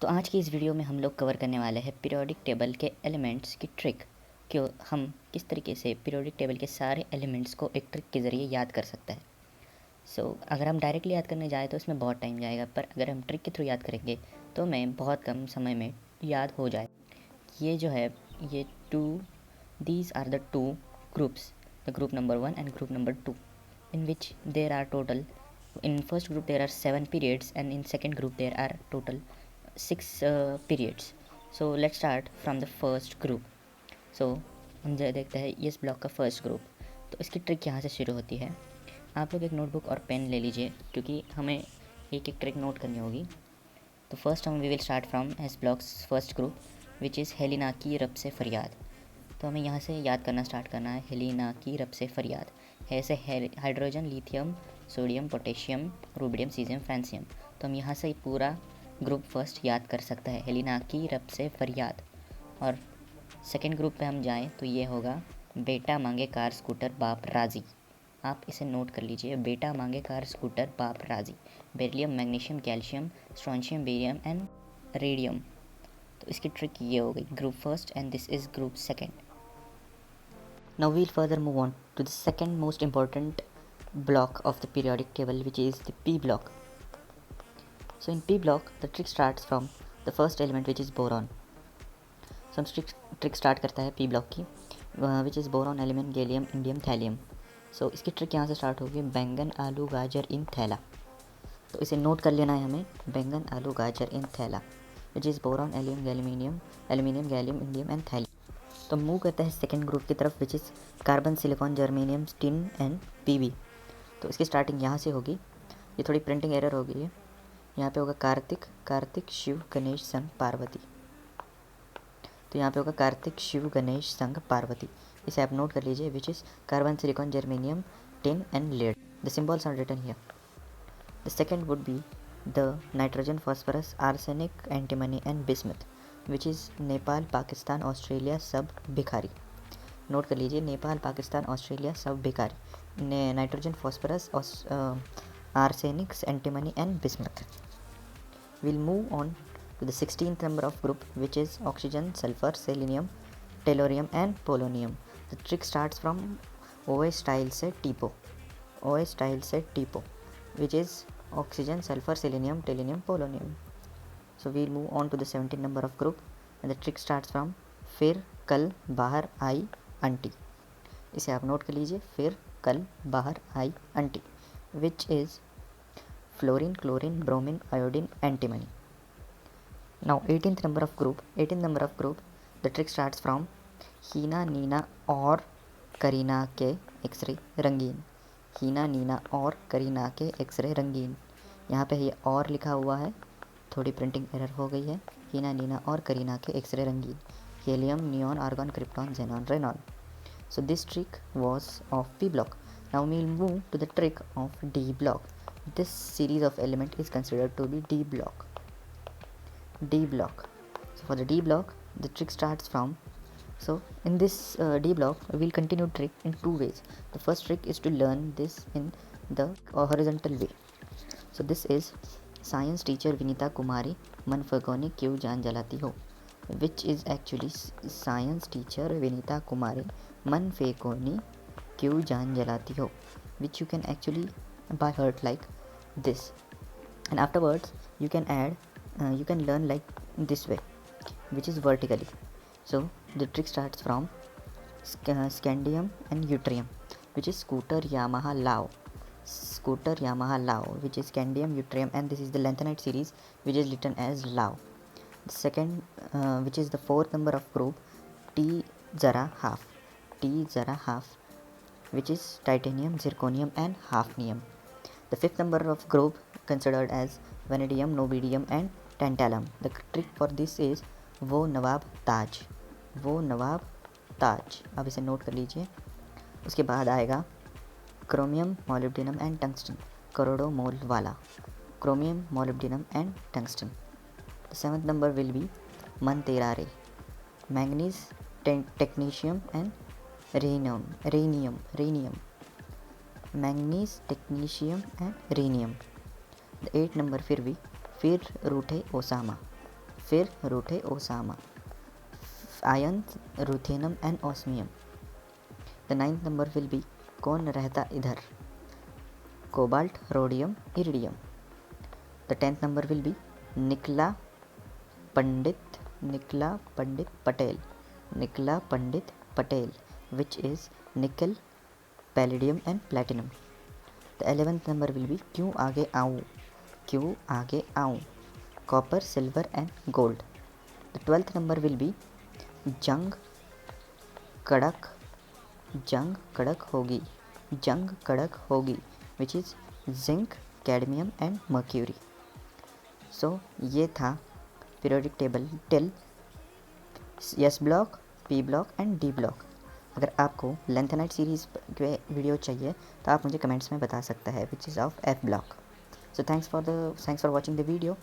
तो आज की इस वीडियो में हम लोग कवर करने वाले हैं पीरियोडिक टेबल के एलिमेंट्स की ट्रिक कि हम किस तरीके से पीरियोडिक टेबल के सारे एलिमेंट्स को एक ट्रिक के ज़रिए याद कर सकते हैं। अगर हम डायरेक्टली याद करने जाए तो इसमें बहुत टाइम जाएगा, पर अगर हम ट्रिक के थ्रू याद करेंगे तो हमें बहुत कम समय में याद हो जाए। ये जो है ये these are the two groups, the group number 1 and group number 2, in which there are total, in first group there are 7 periods and in second group there are total 6 periods. So let's start from the first group. So हम देखते हैं इस block का first group. तो इसकी trick यहाँ से शुरू होती है। आप लोग एक नोटबुक और पेन ले लीजिए क्योंकि हमें एक एक ट्रिक नोट करनी होगी। तो फर्स्ट हम we will start from S blocks first group which is हेलिना की रब से फरियाद। तो हमें यहाँ से याद करना स्टार्ट करना है। हेलिना की रब से फरियाद है से hydrogen, lithium, sodium, potassium, rubidium, caesium, francium. तो हम यहाँ से पूरा ग्रुप फर्स्ट याद कर सकते हैं, हेलिना की रब से फरियाद। और सेकेंड ग्रुप पे हम जाएँ तो ये होगा बेटा मांगे कार स्कूटर बाप राज़ी। आप इसे नोट कर लीजिए, बेटा मांगे कार स्कूटर बाप राज़ी। Beryllium, magnesium, calcium, strontium, barium and radium. तो इसकी ट्रिक ये हो गई group first and this is group second. Now we'll further move on to the second most important block of the periodic table, which is the P block. So in P block, the trick starts from the first element, which is boron. So हम trick start करता है P block की, which is boron, element, gallium, indium, thallium. So इसकी trick यहाँ से start होगी, बैंगन, आलू, गाजर इन थैला. तो इसे नोट कर लेना है हमें, बैंगन, आलू, गाजर इन थैला, which is boron, aluminium, gallium, indium and thallium. तो मूव करता है सेकेंड ग्रुप की तरफ, which is carbon, silicon, germanium, tin and Pb. तो इसकी स्टार्टिंग यहाँ से होगी. ये थोड़ी प्रिंटिंग एरर हो गई है. यहाँ पे होगा कार्तिक, शिव, गणेश, संग, पार्वती. तो यहाँ पे होगा कार्तिक, शिव, गणेश, संग, पार्वती. इसे आप नोट कर लीजिए, which is carbon, silicon, germanium, tin and lead. The symbols are written here. The second would be the nitrogen, phosphorus, arsenic, antimony and bismuth, which is Nepal, Pakistan, Australia, सब भिखारी. नोट कर लीजिए, नेपाल, पाकिस्तान, ऑस्ट्रेलिया, सब भिखारी. Nitrogen, phosphorus, arsenics, antimony and bismuth. We'll move on to the 16th number of group, which is oxygen, sulfur, selenium, tellurium and polonium. The trick starts from OS style से TIPO, which is oxygen, sulfur, selenium, tellurium, polonium. So we'll move on to the 17th number of group and the trick starts from फिर कल बाहर आई aunty. इसे आप note कर लीजिए, फिर कल बाहर आई aunty, which is fluorine, chlorine, bromine, iodine, antimony. Now 18th number of group, the trick starts from हीना, नीना और करीना के एक्सरे रंगीन. हीना, नीना और करीना के एक्सरे रंगीन. यहाँ पे ये और लिखा हुआ है, थोड़ी प्रिंटिंग एरर हो गई है. हीना, नीना और करीना के एक्सरे रंगीन. Helium, neon, argon, krypton, xenon, radon. So this trick was of P block. Now we'll move to the trick of D block. This series of element is considered to be D block. So for the D block, the trick starts from, so in this D block we'll continue trick in two ways. The first trick is to learn this in the horizontal way. So this is science teacher Vinita Kumari, मन फगोनी क्यों जान जलाती हो, which is actually science teacher Vinita Kumari, मन फेकोनी क्यों जान जलाती हो, which you can actually by heart like this, and afterwards you can add you can learn like this way, which is vertically. So the trick starts from scandium and yttrium, which is scooter Yamaha Lao, which is scandium, yttrium, and this is the lanthanide series, which is written as Lao. The second, which is the fourth number of group, T zara half, which is titanium, zirconium and hafnium. The fifth number of group considered as vanadium, niobium and tantalum. The trick for this is वो नवाब ताज. अब इसे note कर लीजिए. उसके बाद आएगा chromium, molybdenum and tungsten, करोड़ों मोल वाला. Chromium, molybdenum and tungsten. The seventh number will be मन तेरा रे, manganese, technetium and rhenium. Manganese, technetium and rhenium. The eighth number फिर रूठे ओसामा, फिर रूठे Osama, iron ruthenium and osmium. The 9th number will be कौन रहता इधर, cobalt, rhodium, iridium. The 10th number will be निकला पंडित पटेल, निकला Pandit Patel, which is nickel, palladium and platinum. The 11th number will B क्यों आगे आऊँ, copper, silver and gold. The 12th number will be जंग कड़क होगी, which is zinc, cadmium and mercury. So ये था periodic table till S block, P block and D block. अगर आपको लेंथेनाइट सीरीज़ के वीडियो चाहिए तो आप मुझे कमेंट्स में बता सकते हैं which is of F block. So thanks for watching the video.